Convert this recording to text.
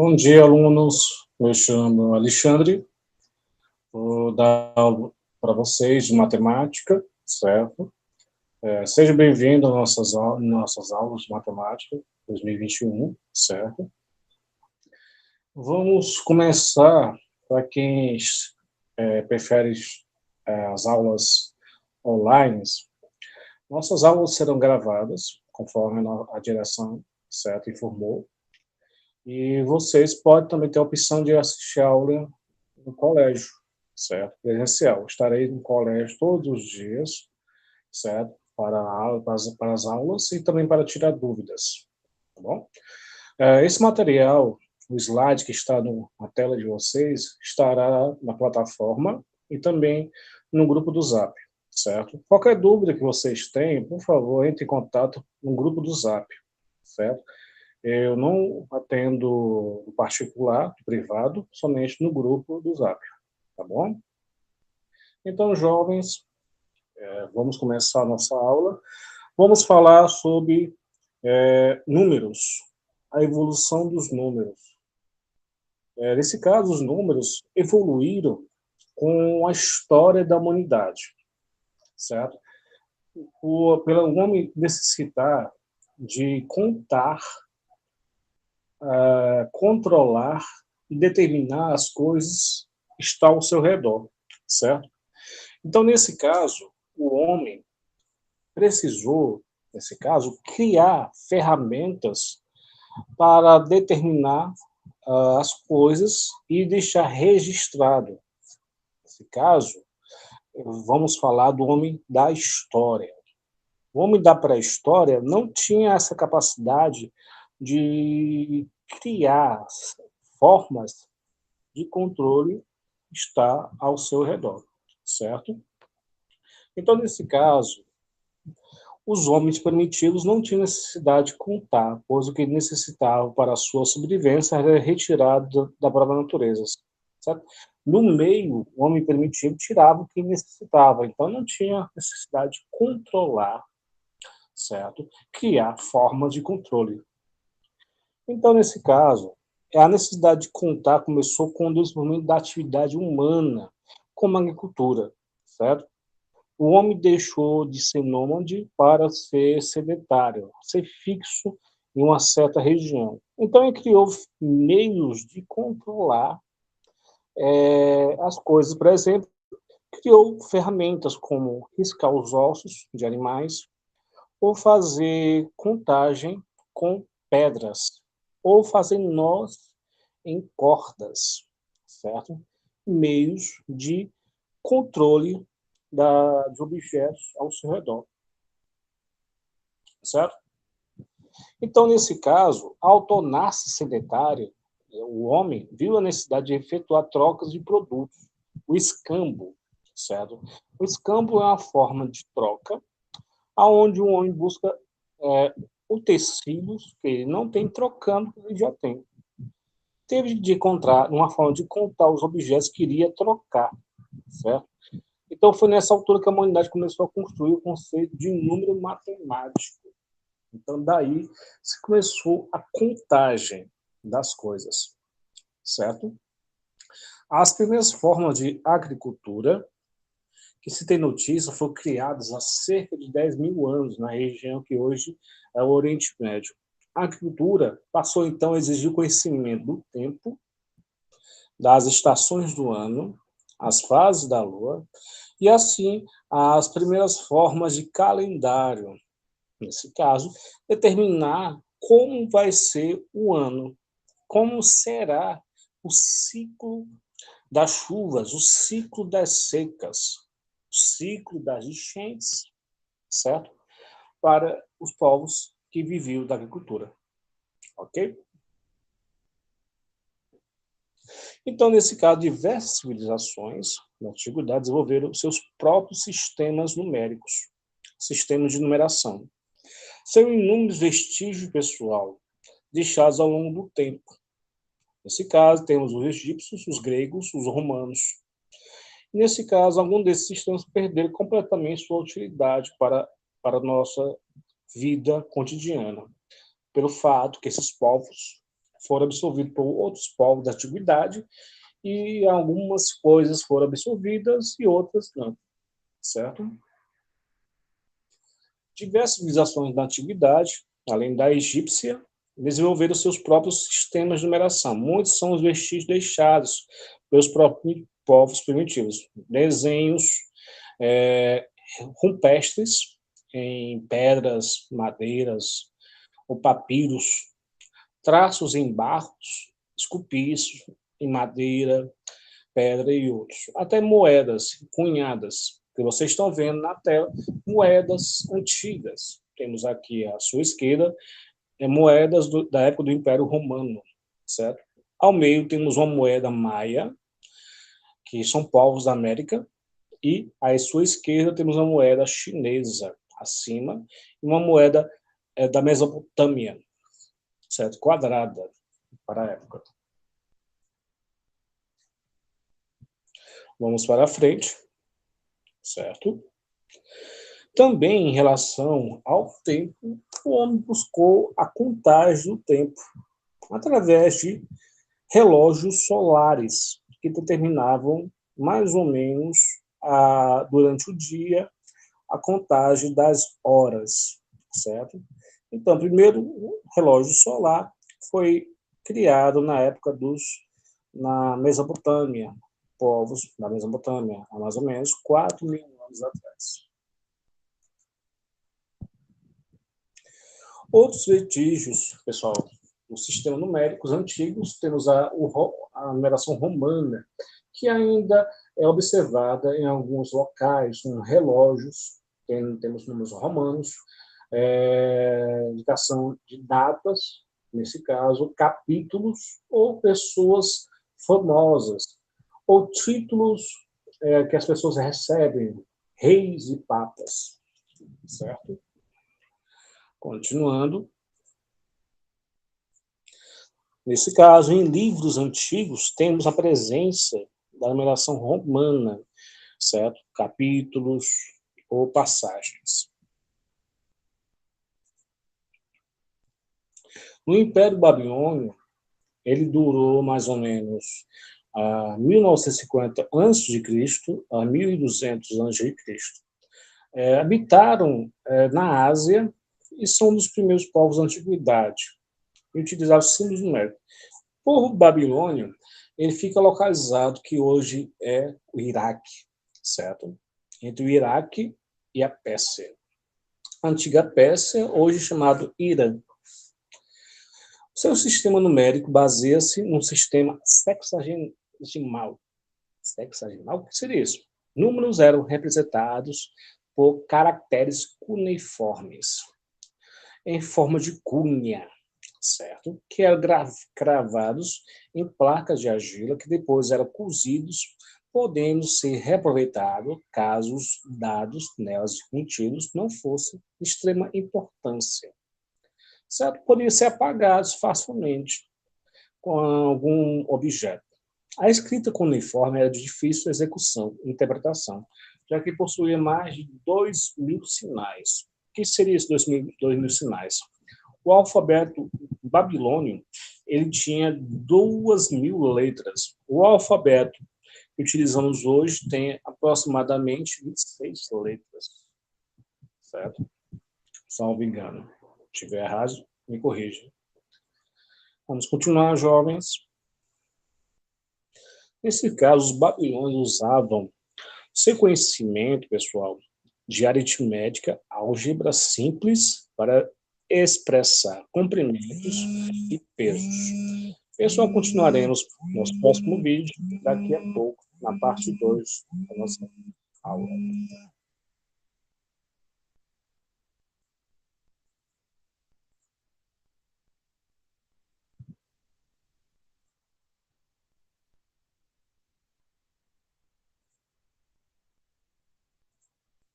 Bom dia, alunos. Me chamo Alexandre. Vou dar aula para vocês de matemática, certo? Seja bem-vindo às nossas aulas de matemática 2021, certo? Vamos começar, para quem prefere as aulas online. Nossas aulas serão gravadas, conforme a direção, certo, informou. E vocês podem também ter a opção de assistir a aula no colégio, certo? Presencial. Estarei no colégio todos os dias, certo? Para as aulas e também para tirar dúvidas, tá bom? Esse material, o slide que está na tela de vocês, estará na plataforma e também no grupo do Zap, certo? Qualquer dúvida que vocês tenham, por favor, entre em contato no grupo do Zap, certo? Eu não atendo no particular, no privado, somente no grupo do Zap, tá bom? Então, jovens, vamos começar a nossa aula. Vamos falar sobre números, a evolução dos números. Nesse caso, os números evoluíram com a história da humanidade, certo? Pelo homem necessitar de contar, controlar e determinar as coisas que estão ao seu redor, certo? Então, nesse caso, o homem precisou, nesse caso, criar ferramentas para determinar as coisas e deixar registrado. Nesse caso, vamos falar do homem da história. O homem da pré-história não tinha essa capacidade de criar formas de controle que está ao seu redor, certo? Então, nesse caso, os homens primitivos não tinham necessidade de contar, pois o que necessitavam para a sua sobrevivência era retirado da própria natureza, certo? No meio, o homem primitivo tirava o que necessitava, então não tinha necessidade de controlar, certo? Criar formas de controle. Então, nesse caso, a necessidade de contar começou com o desenvolvimento da atividade humana, como a agricultura, certo? O homem deixou de ser nômade para ser sedentário, ser fixo em uma certa região. Então, ele criou meios de controlar as coisas. Por exemplo, criou ferramentas como riscar os ossos de animais, ou fazer contagem com pedras, ou fazer nós em cordas, certo? Meios de controle dos objetos ao seu redor, certo? Então, nesse caso, ao tornar-se sedentário, o homem viu a necessidade de efetuar trocas de produtos, o escambo, certo? O escambo é uma forma de troca aonde o homem busca utensílios que ele não tem trocando o que ele já tem. Teve de encontrar uma forma de contar os objetos que iria trocar, certo? Então, foi nessa altura que a humanidade começou a construir o conceito de número matemático. Então, daí se começou a contagem das coisas, certo? As primeiras formas de agricultura que se tem notícia foram criadas há cerca de 10 mil anos na região que hoje é o Oriente Médio. A agricultura passou, então, a exigir o conhecimento do tempo, das estações do ano, as fases da lua, e assim as primeiras formas de calendário. Nesse caso, determinar como vai ser o ano, como será o ciclo das chuvas, o ciclo das secas, o ciclo das enchentes, certo? Para os povos que viviam da agricultura, ok? Então, nesse caso, diversas civilizações na antiguidade desenvolveram seus próprios sistemas numéricos, sistemas de numeração. São inúmeros vestígios pessoal deixados ao longo do tempo. Nesse caso, temos os egípcios, os gregos, os romanos. Nesse caso, alguns desses sistemas perderam completamente sua utilidade para a nossa vida cotidiana, pelo fato que esses povos foram absorvidos por outros povos da antiguidade e algumas coisas foram absorvidas e outras não, certo? Diversas civilizações da antiguidade, além da egípcia, desenvolveram seus próprios sistemas de numeração. Muitos são os vestígios deixados pelos próprios povos primitivos. Desenhos rupestres em pedras, madeiras ou papiros, traços em barros, esculpidos em madeira, pedra e outros. Até moedas cunhadas, que vocês estão vendo na tela, moedas antigas. Temos aqui à sua esquerda moedas da época do Império Romano, certo? Ao meio temos uma moeda maia, que são povos da América, e à sua esquerda temos uma moeda chinesa acima, e uma moeda da Mesopotâmia, certo? Quadrada para a época. Vamos para a frente, certo? Também em relação ao tempo, o homem buscou a contagem do tempo através de relógios solares que determinavam mais ou menos durante o dia a contagem das horas, certo? Então, primeiro, o relógio solar foi criado na época na Mesopotâmia, povos da Mesopotâmia, há mais ou menos 4.000 anos atrás. Outros vestígios, pessoal, dos sistemas numéricos antigos, temos a numeração romana, que ainda é observada em alguns locais, com relógios, temos números romanos, indicação de datas, nesse caso, capítulos ou pessoas famosas, ou títulos que as pessoas recebem, reis e papas, certo? Continuando. Nesse caso, em livros antigos, temos a presença da numeração romana, certo? Capítulos ou passagens. No Império Babilônio, ele durou mais ou menos 1950 a.C. a 1200 a.C. Habitaram na Ásia e são um dos primeiros povos da antiguidade e utilizavam símbolos numéricos. O povo babilônio, ele fica localizado que hoje é o Iraque, certo? Entre o Iraque e a Pérsia. A antiga Pérsia, hoje chamado Irã. O seu sistema numérico baseia-se num sistema sexagesimal. Sexagemal? O que seria isso? Números eram representados por caracteres cuneiformes, em forma de cunha, certo? Que eram cravados em placas de argila que depois eram cozidos, podendo ser reaproveitados caso os dados nelas contidos não fossem de extrema importância, certo? Poderiam ser apagados facilmente com algum objeto. A escrita cuneiforme era de difícil execução e interpretação, já que possuía mais de 2.000 sinais. O que seriam esses 2.000 sinais? O alfabeto babilônio, ele tinha 2.000 letras. O alfabeto que utilizamos hoje tem aproximadamente 26 letras, certo? Salvo engano. Se estiver errado, me corrija. Vamos continuar, jovens. Nesse caso, os babilônios usavam seu conhecimento, pessoal, de aritmética, álgebra simples para expressar comprimentos e pesos. Pessoal, continuaremos no nosso próximo vídeo, daqui a pouco, na parte 2 da nossa aula.